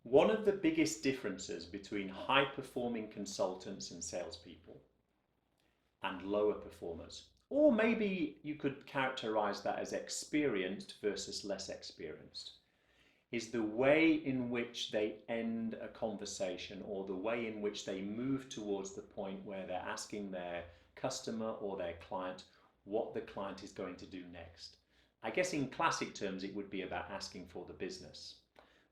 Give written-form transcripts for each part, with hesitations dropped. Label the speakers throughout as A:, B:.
A: One of the biggest differences between high-performing consultants and salespeople and lower performers, or maybe you could characterize that as experienced versus less experienced, is the way in which they end a conversation or the way in which they move towards the point where they're asking their customer or their client what the client is going to do next. I guess in classic terms it would be about asking for the business.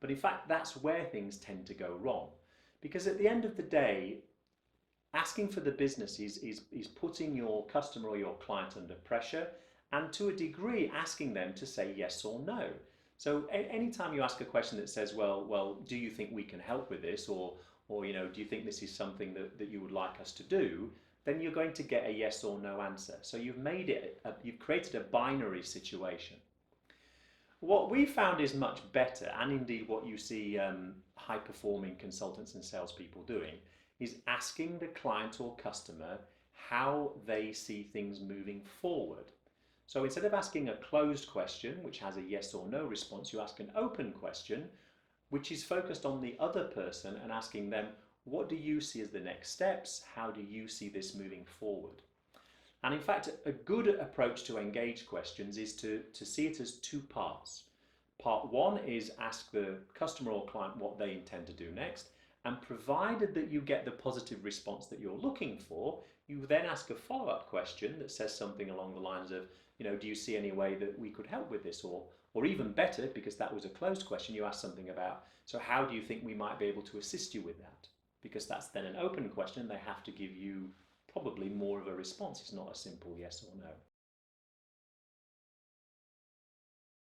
A: But in fact, that's where things tend to go wrong. Because at the end of the day, asking for the business is putting your customer or your client under pressure and to a degree asking them to say yes or no. So anytime you ask a question that says, well, do you think we can help with this? Or do you think this is something that you would like us to do? Then you're going to get a yes or no answer. So you've created a binary situation. What we found is much better, and indeed what you see high-performing consultants and salespeople doing, is asking the client or customer how they see things moving forward. So instead of asking a closed question, which has a yes or no response, you ask an open question, which is focused on the other person and asking them, what do you see as the next steps? How do you see this moving forward? And in fact, a good approach to engage questions is to see it as two parts. Part one is ask the customer or client what they intend to do next. And provided that you get the positive response that you're looking for, you then ask a follow-up question that says something along the lines of, do you see any way that we could help with this? Or even better, because that was a closed question, you ask something about, so how do you think we might be able to assist you with that? Because that's then an open question. They have to give you probably more of a response. It's not a simple yes or no.